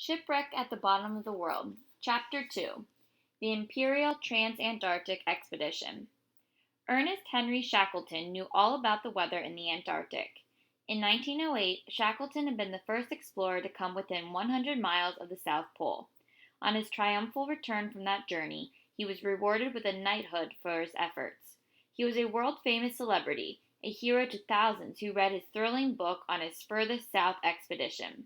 Shipwreck at the Bottom of the World. Chapter 2. The Imperial Trans-Antarctic Expedition. Ernest Henry Shackleton knew all about the weather in the Antarctic. In 1908, Shackleton had been the first explorer to come within 100 miles of the South Pole. On his triumphal return from that journey, he was rewarded with a knighthood for his efforts. He was a world-famous celebrity, a hero to thousands who read his thrilling book on his furthest south expedition.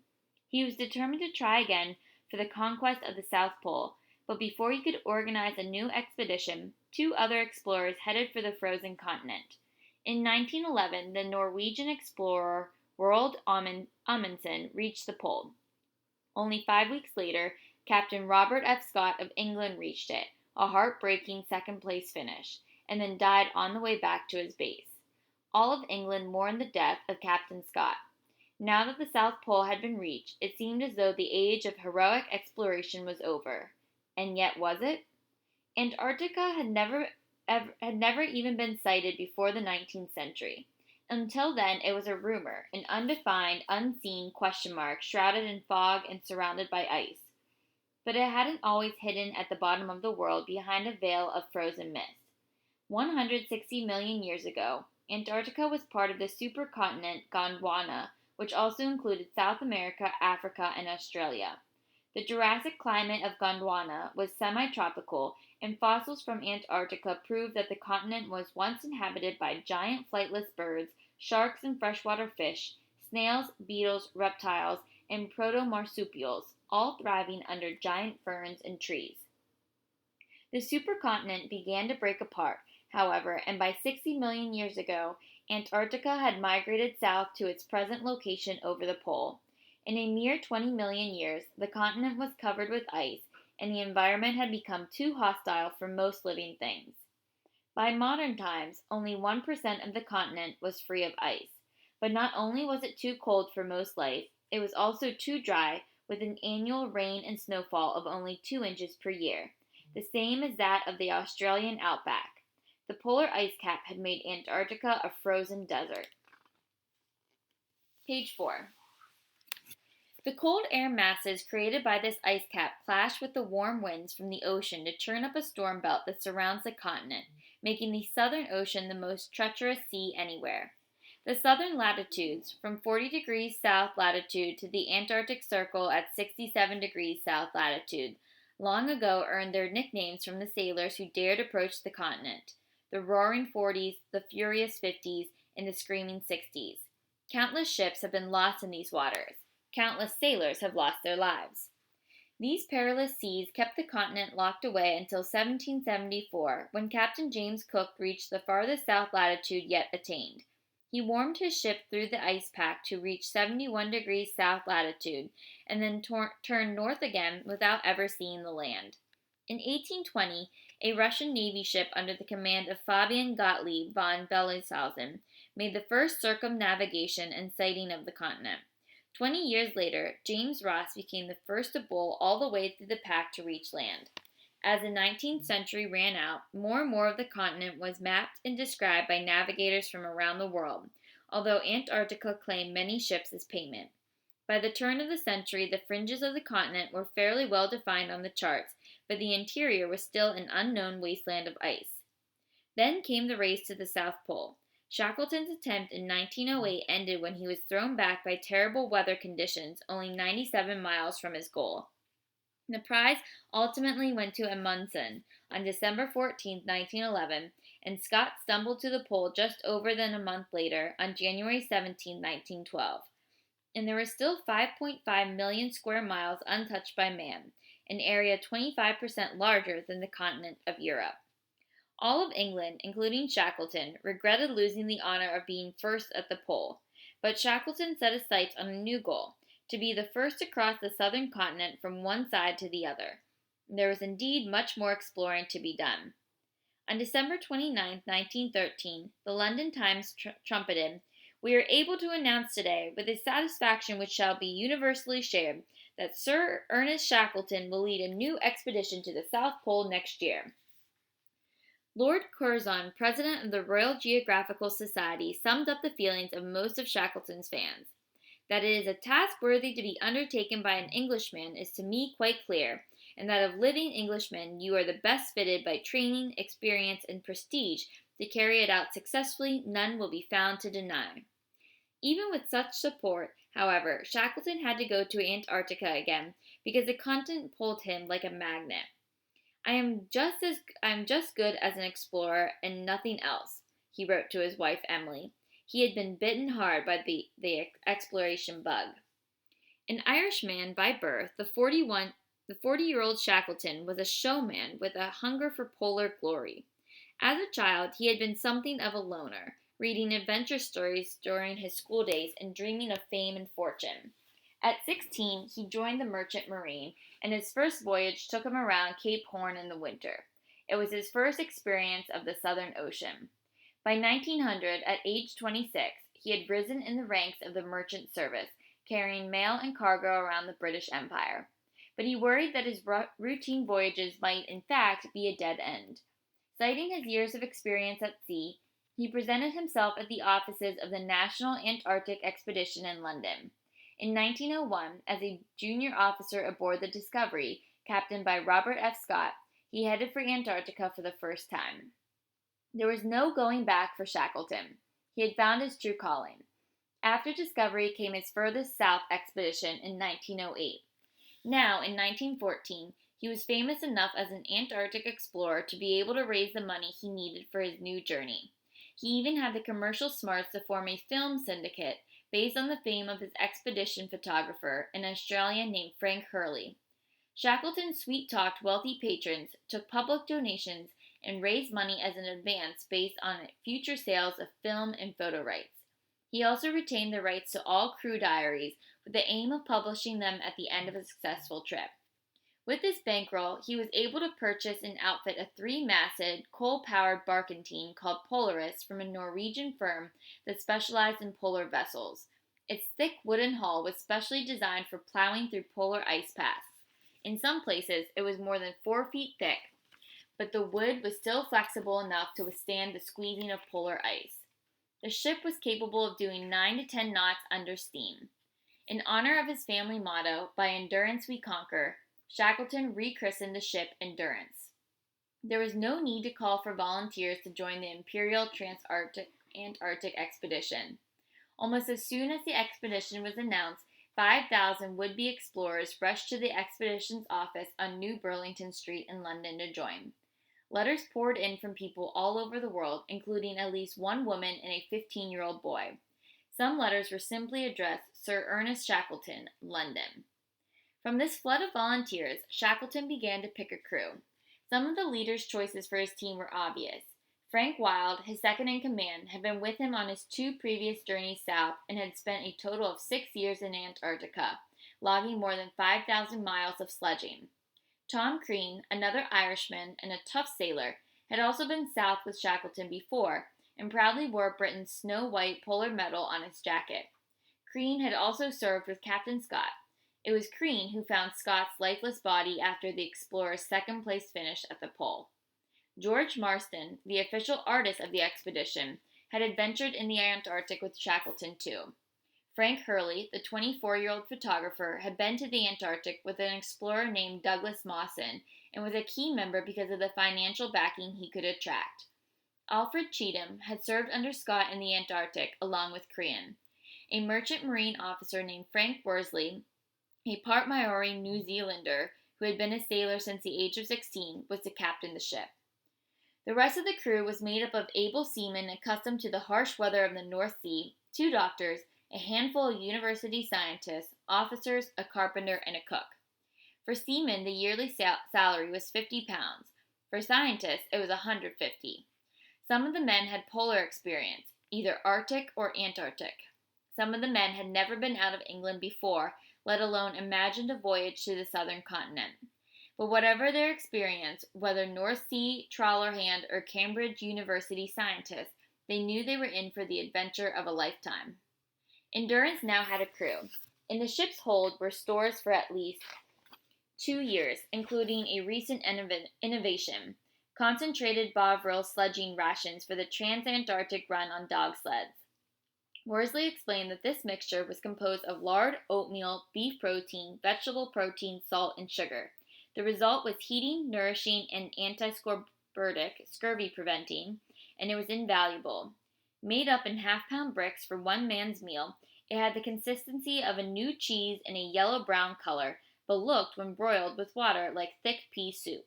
He was determined to try again for the conquest of the South Pole, but before he could organize a new expedition, two other explorers headed for the frozen continent. In 1911, the Norwegian explorer Roald Amundsen reached the pole. Only 5 weeks later, Captain Robert F. Scott of England reached it, a heartbreaking second-place finish, and then died on the way back to his base. All of England mourned the death of Captain Scott. Now that the South Pole had been reached, it seemed as though the age of heroic exploration was over. And yet was it? Antarctica had never even been sighted before the 19th century. Until then, it was a rumor, an undefined, unseen question mark shrouded in fog and surrounded by ice. But it hadn't always hidden at the bottom of the world behind a veil of frozen mist. 160 million years ago, Antarctica was part of the supercontinent Gondwana, which also included South America, Africa, and Australia. The Jurassic climate of Gondwana was semi-tropical, and fossils from Antarctica prove that the continent was once inhabited by giant flightless birds, sharks and freshwater fish, snails, beetles, reptiles, and proto-marsupials, all thriving under giant ferns and trees. The supercontinent began to break apart, however, and by 60 million years ago, Antarctica had migrated south to its present location over the pole. In a mere 20 million years, the continent was covered with ice, and the environment had become too hostile for most living things. By modern times, only 1% of the continent was free of ice. But not only was it too cold for most life, it was also too dry, with an annual rain and snowfall of only 2 inches per year, the same as that of the Australian outback. The polar ice cap had made Antarctica a frozen desert. Page 4. The cold air masses created by this ice cap clash with the warm winds from the ocean to churn up a storm belt that surrounds the continent, making the Southern Ocean the most treacherous sea anywhere. The southern latitudes, from 40 degrees south latitude to the Antarctic Circle at 67 degrees south latitude, long ago earned their nicknames from the sailors who dared approach the continent: the Roaring Forties, the Furious Fifties, and the Screaming Sixties. Countless ships have been lost in these waters. Countless sailors have lost their lives. These perilous seas kept the continent locked away until 1774, when Captain James Cook reached the farthest south latitude yet attained. He warmed his ship through the ice pack to reach 71 degrees south latitude, and then turned north again without ever seeing the land. In 1820, a Russian Navy ship under the command of Fabian Gottlieb von Bellingshausen made the first circumnavigation and sighting of the continent. 20 years later, James Ross became the first to bowl all the way through the pack to reach land. As the 19th century ran out, more and more of the continent was mapped and described by navigators from around the world, although Antarctica claimed many ships as payment. By the turn of the century, the fringes of the continent were fairly well defined on the charts, but the interior was still an unknown wasteland of ice. Then came the race to the South Pole. Shackleton's attempt in 1908 ended when he was thrown back by terrible weather conditions only 97 miles from his goal. The prize ultimately went to Amundsen on December 14, 1911, and Scott stumbled to the pole just over a month later on January 17, 1912. And there were still 5.5 million square miles untouched by man, an area 25% larger than the continent of Europe. All of England, including Shackleton, regretted losing the honor of being first at the pole, but Shackleton set his sights on a new goal: to be the first to cross the southern continent from one side to the other. There was indeed much more exploring to be done. On December 29, 1913, the London Times trumpeted, "We are able to announce today, with a satisfaction which shall be universally shared, that Sir Ernest Shackleton will lead a new expedition to the South Pole next year." Lord Curzon, president of the Royal Geographical Society, summed up the feelings of most of Shackleton's fans. That it is a task worthy to be undertaken by an Englishman is to me quite clear, and that of living Englishmen you are the best fitted by training, experience, and prestige to carry it out successfully, none will be found to deny. Even with such support, however, Shackleton had to go to Antarctica again because the continent pulled him like a magnet. I am just good as an explorer and nothing else, he wrote to his wife Emily. He had been bitten hard by the exploration bug. An Irishman by birth, the 40-year-old Shackleton was a showman with a hunger for polar glory. As a child, he had been something of a loner, reading adventure stories during his school days and dreaming of fame and fortune. At 16, he joined the Merchant Marine, and his first voyage took him around Cape Horn in the winter. It was his first experience of the Southern Ocean. By 1900, at age 26, he had risen in the ranks of the merchant service, carrying mail and cargo around the British Empire. But he worried that his routine voyages might, in fact, be a dead end. Citing his years of experience at sea, he presented himself at the offices of the National Antarctic Expedition in London. In 1901, as a junior officer aboard the Discovery, captained by Robert F. Scott, he headed for Antarctica for the first time. There was no going back for Shackleton. He had found his true calling. After Discovery came his furthest south expedition in 1908. Now, in 1914, he was famous enough as an Antarctic explorer to be able to raise the money he needed for his new journey. He even had the commercial smarts to form a film syndicate based on the fame of his expedition photographer, an Australian named Frank Hurley. Shackleton sweet-talked wealthy patrons, took public donations, and raised money as an advance based on future sales of film and photo rights. He also retained the rights to all crew diaries with the aim of publishing them at the end of a successful trip. With this bankroll, he was able to purchase and outfit a three-masted, coal-powered barkentine called Polaris from a Norwegian firm that specialized in polar vessels. Its thick wooden hull was specially designed for plowing through polar ice paths. In some places, it was more than 4 feet thick, but the wood was still flexible enough to withstand the squeezing of polar ice. The ship was capable of doing 9 to 10 knots under steam. In honor of his family motto, "By endurance we conquer," Shackleton rechristened the ship Endurance. There was no need to call for volunteers to join the Imperial Antarctic Expedition. Almost as soon as the expedition was announced, 5,000 would-be explorers rushed to the expedition's office on New Burlington Street in London to join. Letters poured in from people all over the world, including at least one woman and a 15-year-old boy. Some letters were simply addressed Sir Ernest Shackleton, London. From this flood of volunteers, Shackleton began to pick a crew. Some of the leaders' choices for his team were obvious. Frank Wild, his second in command, had been with him on his 2 previous journeys south and had spent a total of 6 years in Antarctica, logging more than 5,000 miles of sledging. Tom Crean, another Irishman and a tough sailor, had also been south with Shackleton before and proudly wore Britain's snow-white polar medal on his jacket. Crean had also served with Captain Scott. It was Crean who found Scott's lifeless body after the explorer's second-place finish at the pole. George Marston, the official artist of the expedition, had adventured in the Antarctic with Shackleton too. Frank Hurley, the 24-year-old photographer, had been to the Antarctic with an explorer named Douglas Mawson and was a key member because of the financial backing he could attract. Alfred Cheatham had served under Scott in the Antarctic along with Crean. A merchant marine officer named Frank Worsley, a part Maori New Zealander who had been a sailor since the age of 16, was to captain the ship. The rest of the crew was made up of able seamen accustomed to the harsh weather of the North Sea, 2 doctors, a handful of university scientists, officers, a carpenter, and a cook. For seamen, the yearly salary was £50. For scientists, it was $150. Some of the men had polar experience, either Arctic or Antarctic. Some of the men had never been out of England before, let alone imagined a voyage to the southern continent. But whatever their experience, whether North Sea trawler hand or Cambridge University scientists, they knew they were in for the adventure of a lifetime. Endurance now had a crew. In the ship's hold were stores for at least 2 years, including a recent innovation, concentrated Bovril sledging rations for the trans-Antarctic run on dog sleds. Worsley explained that this mixture was composed of lard, oatmeal, beef protein, vegetable protein, salt, and sugar. The result was heating, nourishing, and anti-scorbutic, scurvy preventing, and it was invaluable. Made up in half-pound bricks for one man's meal, it had the consistency of a new cheese in a yellow-brown color, but looked, when broiled with water, like thick pea soup.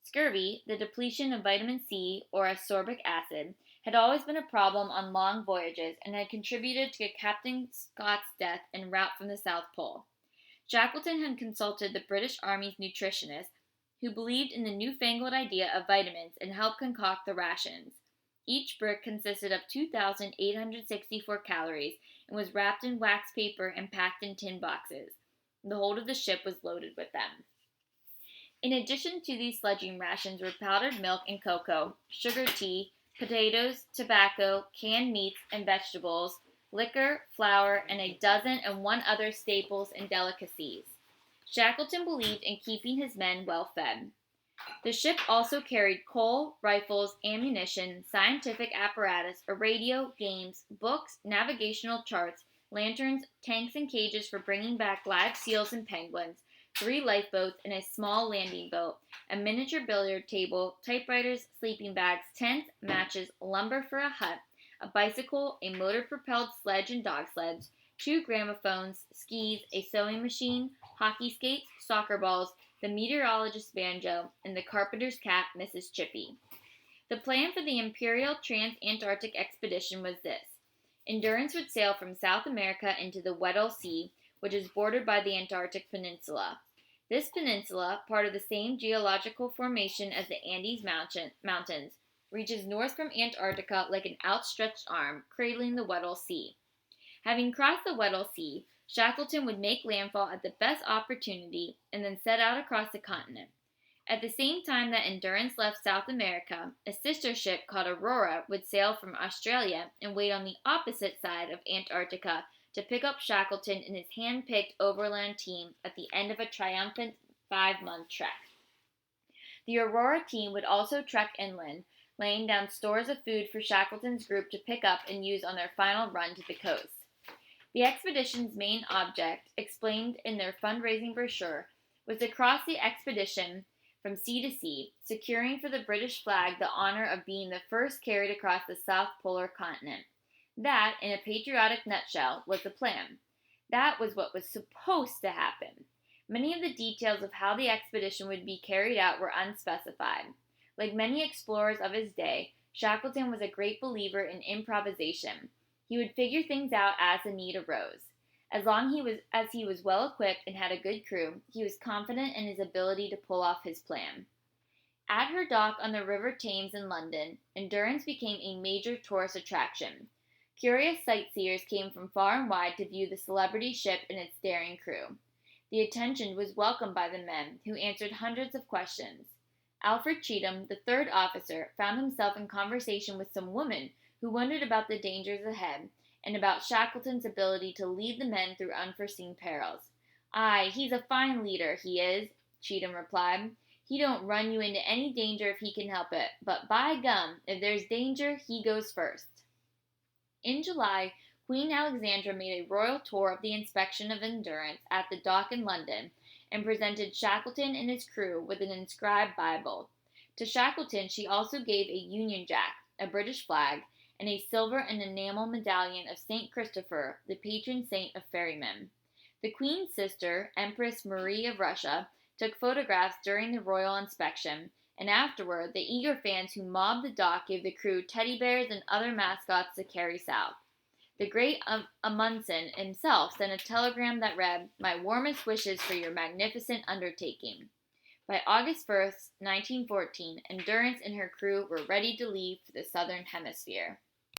Scurvy, the depletion of vitamin C or ascorbic acid, had always been a problem on long voyages and had contributed to Captain Scott's death en route from the South Pole. Shackleton had consulted the British Army's nutritionist, who believed in the newfangled idea of vitamins and helped concoct the rations. Each brick consisted of 2,864 calories and was wrapped in wax paper and packed in tin boxes. The hold of the ship was loaded with them. In addition to these sledging rations were powdered milk and cocoa, sugar tea, potatoes, tobacco, canned meats and vegetables, liquor, flour, and a dozen and one other staples and delicacies. Shackleton believed in keeping his men well fed. The ship also carried coal, rifles, ammunition, scientific apparatus, a radio, games, books, navigational charts, lanterns, tanks and cages for bringing back live seals and penguins, 3 lifeboats and a small landing boat, a miniature billiard table, typewriters, sleeping bags, tents, matches, lumber for a hut, a bicycle, a motor-propelled sledge and dog sleds, 2 gramophones, skis, a sewing machine, hockey skates, soccer balls, the meteorologist's banjo, and the carpenter's cat, Mrs. Chippy. The plan for the Imperial Trans-Antarctic Expedition was this. Endurance would sail from South America into the Weddell Sea, which is bordered by the Antarctic Peninsula. This peninsula, part of the same geological formation as the Andes Mountains, reaches north from Antarctica like an outstretched arm, cradling the Weddell Sea. Having crossed the Weddell Sea, Shackleton would make landfall at the best opportunity and then set out across the continent. At the same time that Endurance left South America, a sister ship called Aurora would sail from Australia and wait on the opposite side of Antarctica to pick up Shackleton and his hand-picked overland team at the end of a triumphant 5-month trek. The Aurora team would also trek inland, laying down stores of food for Shackleton's group to pick up and use on their final run to the coast. The expedition's main object, explained in their fundraising brochure, was to cross the expedition from sea to sea, securing for the British flag the honor of being the first carried across the South Polar Continent. That, in a patriotic nutshell, was the plan. That was what was supposed to happen. Many of the details of how the expedition would be carried out were unspecified. Like many explorers of his day, Shackleton was a great believer in improvisation. He would figure things out as the need arose. As he was well equipped and had a good crew, he was confident in his ability to pull off his plan. At her dock on the River Thames in London, Endurance became a major tourist attraction. Curious sightseers came from far and wide to view the celebrity ship and its daring crew. The attention was welcomed by the men, who answered hundreds of questions. Alfred Cheetham, the 3rd officer, found himself in conversation with some women who wondered about the dangers ahead and about Shackleton's ability to lead the men through unforeseen perils. "Aye, he's a fine leader, he is," Cheetham replied. "He don't run you into any danger if he can help it, but by gum, if there's danger, he goes first." In July, Queen Alexandra made a royal tour of the inspection of Endurance at the dock in London and presented Shackleton and his crew with an inscribed Bible. To Shackleton she also gave a Union Jack, a British flag, and a silver and enamel medallion of St. Christopher, the patron saint of ferrymen. The Queen's sister, Empress Marie of Russia, took photographs during the royal inspection, and afterward the eager fans who mobbed the dock gave the crew teddy bears and other mascots to carry south. The great Amundsen himself sent a telegram that read, "My warmest wishes for your magnificent undertaking." By August 1st, 1914, Endurance and her crew were ready to leave for the southern hemisphere.